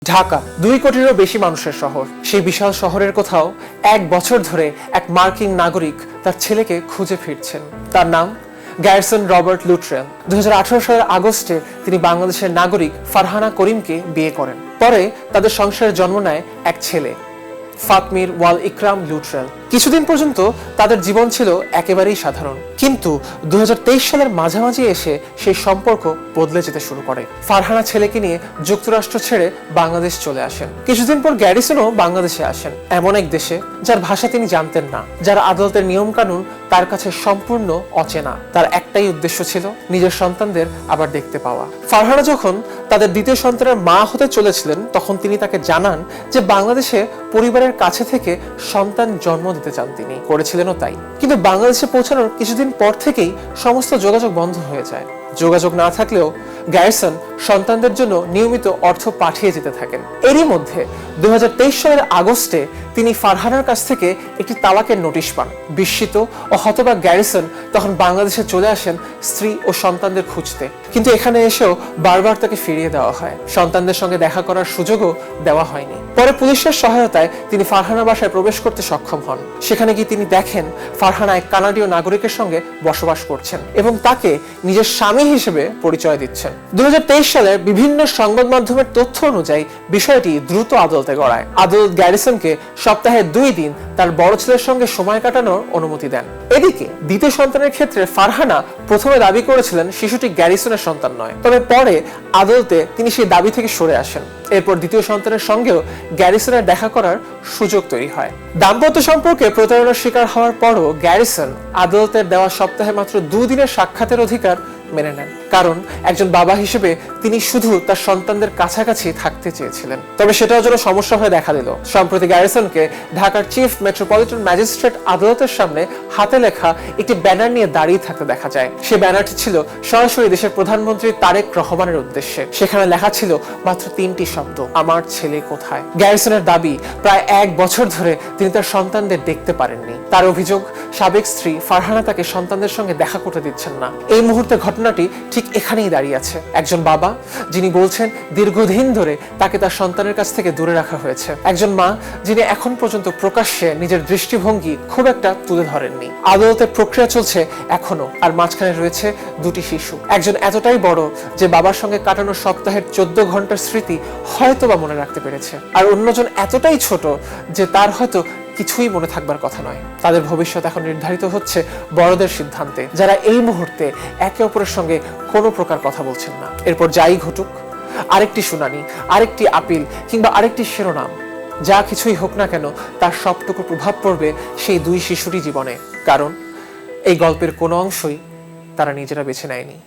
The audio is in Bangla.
ঢাকা ২ কোটিরও বেশি মানুষের শহর। সেই বিশাল শহরের কোথাও ১ বছর ধরে এক মার্কিন নাগরিক তার ছেলেকে খুঁজে ফিরছেন। তার নাম গ্যারিসন রবার্ট লুট্রেল। ২০১৮ সালের আগস্টে তিনি বাংলাদেশের নাগরিক ফারহানা করিমকে বিয়ে করেন। পরে তাদের সংসারে জন্ম নেয় এক ছেলে, ফাতমির ওয়াল ইকরাম লুট্রেল। কিছুদিন পর্যন্ত তাদের জীবন ছিল একেবারেই সাধারণ, কিন্তু ২০২৩ সালের মাঝামাঝি এসে সেই সম্পর্ক বদলে যেতে শুরু করে। ফারহানা ছেলেকে নিয়ে যুক্তরাষ্ট্র ছেড়ে বাংলাদেশ চলে আসেন। কিছুদিন পর গ্যারিসনও বাংলাদেশে আসেন, এমন এক দেশে যার ভাষা তিনি জানতেন না, যার আদালতের নিয়ম কানুন তার কাছে সম্পূর্ণ অচেনা। তার একটাই উদ্দেশ্য ছিল নিজের সন্তানদের আবার দেখতে পাওয়া। ফারহানা যখন তাদের দ্বিতীয় সন্তানের মা হতে চলেছিলেন, তখন তিনি তাকে জানান যে বাংলাদেশে পরিবারের কাছে থেকে সন্তান জন্ম দিতে চান। তিনি করেছিলেনও তাই। কিন্তু বাংলাদেশে পৌঁছানোর কিছুদিন পর থেকেই সমস্ত যোগাযোগ বন্ধ হয়ে যায়। যোগাযোগ না থাকলেও গ্যারিসন সন্তানদের জন্য নিয়মিত অর্থ পাঠিয়ে যেতে থাকেন। এরই মধ্যে ২০২৩ সালের আগস্টে তিনি ফারহানার কাছ থেকে একটি তালাকের নোটিশ পান। বিস্মিত ও হতবাক গ্যারিসন তখন বাংলাদেশে চলে আসেন স্ত্রী ও সন্তানদের খুঁজতে, কিন্তু এখানে এসেও বারবার তাকে ফিরিয়ে দেওয়া হয়। সন্তানদের সঙ্গে দেখা করার সুযোগও দেওয়া হয়নি। পরে পুলিশের সহায়তায় তিনি ফারহানা বাসায় প্রবেশ করতে সক্ষম হন। সেখানে গিয়ে তিনি দেখেন ফারহানা এক কানাডীয় নাগরিকের সঙ্গে বসবাস করছেন এবং তাকে নিজের স্বামী হিসেবে পরিচয় দিচ্ছেন। ২০২৩ সালের বিভিন্ন সংবাদ মাধ্যমের তথ্য অনুযায়ী বিষয়টি দ্রুত আদালতে গড়ায়। আদালত গ্যারিসনকে সপ্তাহে ২ দিন তার বড় ছেলের সঙ্গে সময় কাটানোর অনুমতি দেন। এদিকে দ্বিতীয় সন্তানের ক্ষেত্রে ফারহানা প্রথমে দাবি করেছিলেন শিশুটি গ্যারিসনের সন্তান নয়, তবে পরে আদালতে তিনি সেই দাবি থেকে সরে আসেন। এরপর দ্বিতীয় সন্তানের সঙ্গেও গ্যারিসনের দেখা করার সুযোগ তৈরি হয়। দাম্পত্য সম্পর্কে প্রতারণার শিকার হওয়ার পরও গ্যারিসন আদালতের দেওয়া সপ্তাহে মাত্র ২ দিনের সাক্ষাতের অধিকার মেনে নেন, কারণ একজন বাবা হিসেবে তিনি শুধু তার সন্তানদের কাছাকাছি থাকতে চেয়েছিলেন। তবে সেটাও যেন সমস্যা হয়ে দেখা দিল। সম্প্রতি গ্যারিসনকে ঢাকার চিফ মেট্রোপলিটন ম্যাজিস্ট্রেট আদালতের সামনে হাতে লেখা একটি ব্যানার নিয়ে দাঁড়িয়ে থাকতে দেখা যায়। সে ব্যানারটি ছিল সরাসরি দেশের প্রধানমন্ত্রী তারেক রহমানের উদ্দেশ্যে। সেখানে লেখা ছিল মাত্র ৩টি শব্দ, আমার ছেলে কোথায়। গ্যারিসনের দাবি, প্রায় ১ বছর ধরে তিনি তার সন্তানদের দেখতে পারেননি। তার অভিযোগ, সাবেক স্ত্রী ফারহানা তাকে সন্তানদের সঙ্গে দেখা করতে দিচ্ছেন না। এই মুহূর্তে ঘটনাটি ঠিক এখানেই দাঁড়িয়ে আছে। একজন বাবা যিনি বলছেন দীর্ঘদিন ধরে তাকে তার সন্তানের কাছ থেকে দূরে রাখা হয়েছে। একজন মা যিনি এখন পর্যন্ত প্রকাশ্যে নিজের দৃষ্টিভঙ্গি খুব একটা তুলে ধরেননি। আদালতের প্রক্রিয়া চলছে এখনো, আর মাঝখানে রয়েছে 2টি শিশু। একজন এতটাই বড় যে বাবার সঙ্গে কাটানো সপ্তাহের 14 ঘন্টার স্মৃতি হয়তো বা মনে রাখতে পেরেছে, আর অন্যজন এতটাই ছোট যে তার হয়তো কিছুই মনে থাকবার কথা নয়। তাদের ভবিষ্যৎ এখন নির্ধারিত হচ্ছে বড়দের সিদ্ধান্তে, যারা এই মুহূর্তে একে অপরের সঙ্গে কোনো প্রকার কথা বলছেন না। এরপর যাই ঘটুক, আরেকটি শুনানি, আরেকটি আপিল কিংবা আরেকটি শিরোনাম, যা কিছুই হোক না কেন, তার সবটুকু প্রভাব পড়বে সেই 2 শিশুরই জীবনে, কারণ এই গল্পের কোনো অংশই তারা নিজেরা বেছে নেয়নি।